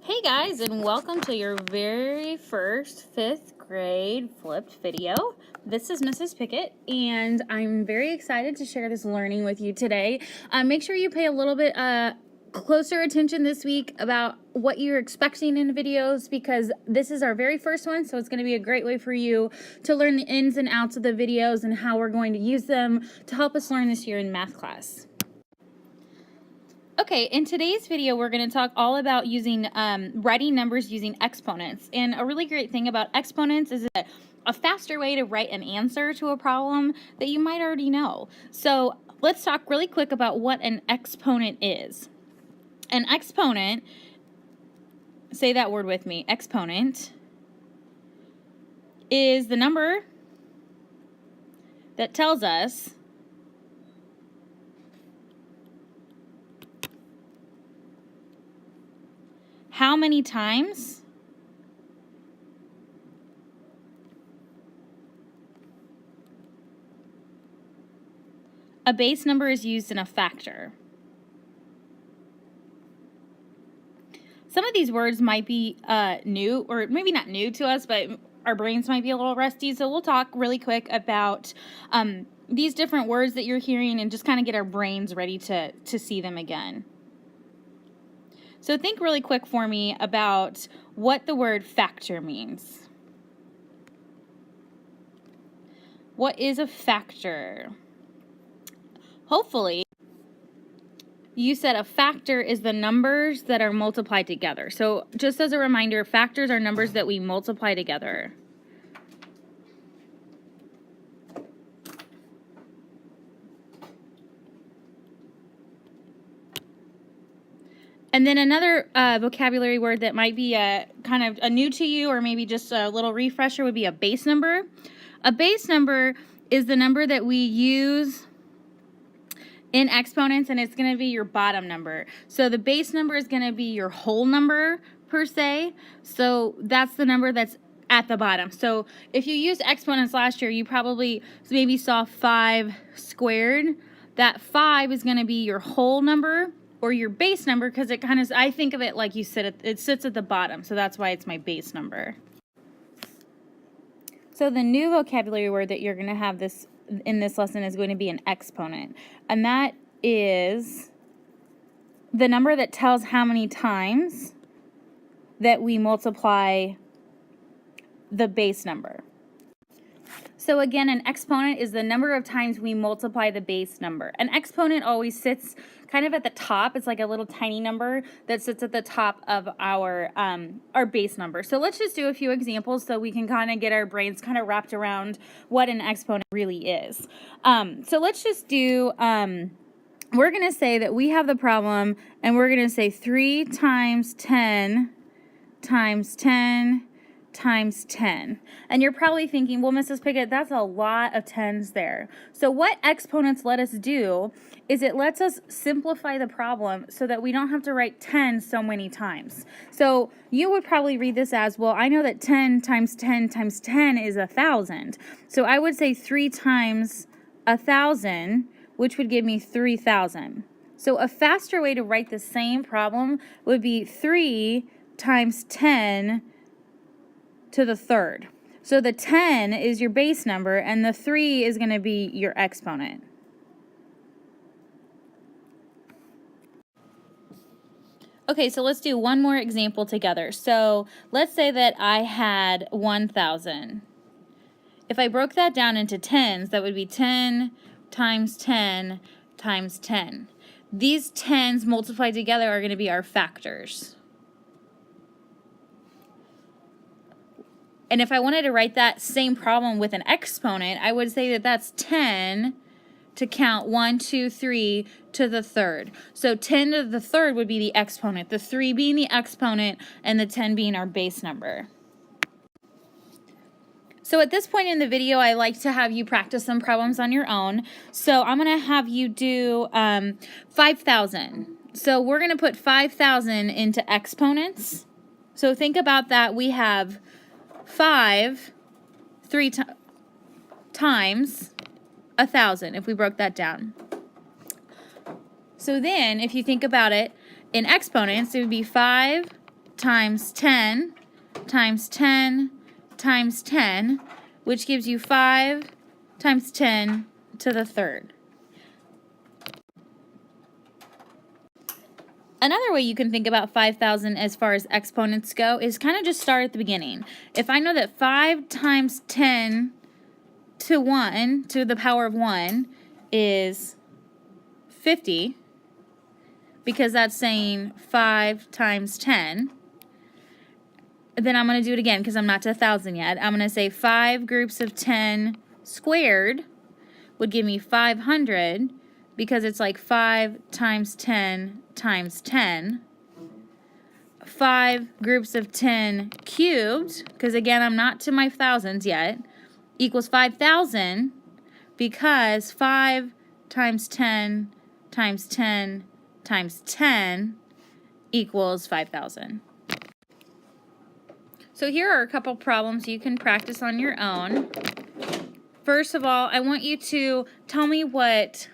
Hey guys, and welcome to your very first 5th grade flipped video. This is Mrs. Pickett, and I'm very excited to share this learning with you today. Make sure you pay a little bit closer attention this week about what you're expecting in videos, because this is our very first one, so it's going to be a great way for you to learn the ins and outs of the videos and how we're going to use them to help us learn this year in math class. Okay, in today's video, we're going to talk all about using writing numbers using exponents. And a really great thing about exponents is a faster way to write an answer to a problem that you might already know. So let's talk really quick about what an exponent is. An exponent, say that word with me, exponent, is the number that tells us how many times a base number is used in a factor. Some of these words might be new, or maybe not new to us, but our brains might be a little rusty, so we'll talk really quick about these different words that you're hearing and just kind of get our brains ready to see them again. So think really quick for me about what the word factor means. What is a factor? Hopefully, you said a factor is the numbers that are multiplied together. So just as a reminder, factors are numbers that we multiply together. And then another vocabulary word that might be kind of a new to you, or maybe just a little refresher, would be a base number. A base number is the number that we use in exponents, and it's going to be your bottom number. So the base number is going to be your whole number per se. So that's the number that's at the bottom. So if you used exponents last year, you probably maybe saw 5 squared. That 5 is going to be your whole number, or your base number, because it kind of, I think of it like it sits at the bottom, so that's why it's my base number. So the new vocabulary word that you're going to have in this lesson is going to be an exponent, and that is the number that tells how many times that we multiply the base number. So again, an exponent is the number of times we multiply the base number. An exponent always sits kind of at the top. It's like a little tiny number that sits at the top of our base number. So let's just do a few examples so we can kind of get our brains kind of wrapped around what an exponent really is. So let's just do, we're going to say that we have the problem, and we're going to say 3 times 10 times 10 times 10. And you're probably thinking, well, Mrs. Pickett, that's a lot of 10s there. So what exponents let us do is it lets us simplify the problem so that we don't have to write 10 so many times. So you would probably read this as, well, I know that 10 times 10 times 10 is 1,000. So I would say 3 times 1,000, which would give me 3,000. So a faster way to write the same problem would be 3 times 10 to the third. So the 10 is your base number, and the 3 is going to be your exponent. Okay, so let's do one more example together. So let's say that I had 1,000. If I broke that down into tens, that would be 10 times 10 times 10. These tens multiplied together are going to be our factors. And if I wanted to write that same problem with an exponent, I would say that that's 10 to count 1, 2, 3 to the third. So 10 to the third would be the exponent, the 3 being the exponent, and the 10 being our base number. So at this point in the video, I like to have you practice some problems on your own. So I'm going to have you do 5,000. So we're going to put 5,000 into exponents. So think about that. We have 5 3 times 1,000 if we broke that down. So then if you think about it in exponents, it would be 5 times 10 times 10 times 10, which gives you 5 times 10 to the third. Another way you can think about 5,000 as far as exponents go is kind of just start at the beginning. If I know that 5 times 10 to 1 to the power of 1 is 50, because that's saying 5 times 10, then I'm going to do it again because I'm not to 1,000 yet. I'm going to say 5 groups of 10 squared would give me 500, because it's like 5 times 10 times 10. 5 groups of 10 cubed, because again I'm not to my thousands yet, equals 5,000, because 5 times 10 times 10 times 10 equals 5,000. So here are a couple problems you can practice on your own. First of all, I want you to tell me what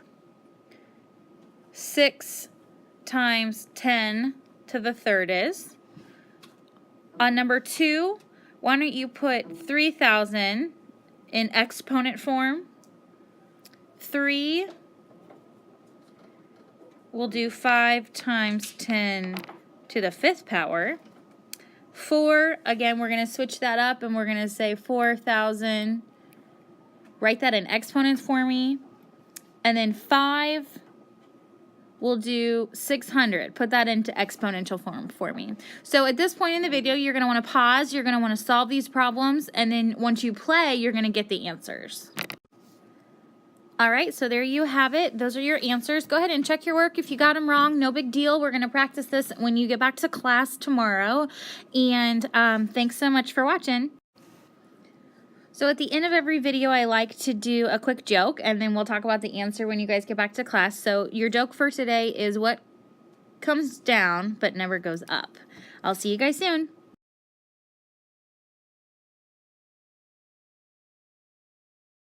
6 times 10 to the third is. On number 2, why don't you put 3,000 in exponent form. 3, we'll do 5 times 10 to the 5th power. 4, again, we're going to switch that up and we're going to say 4,000. Write that in exponents for me. And then 5, we'll do 600. Put that into exponential form for me. So at this point in the video, you're going to want to pause. You're going to want to solve these problems. And then once you play, you're going to get the answers. All right, so there you have it. Those are your answers. Go ahead and check your work. If you got them wrong, no big deal. We're going to practice this when you get back to class tomorrow. And thanks so much for watching. So at the end of every video, I like to do a quick joke, and then we'll talk about the answer when you guys get back to class. So your joke for today is what comes down but never goes up. I'll see you guys soon.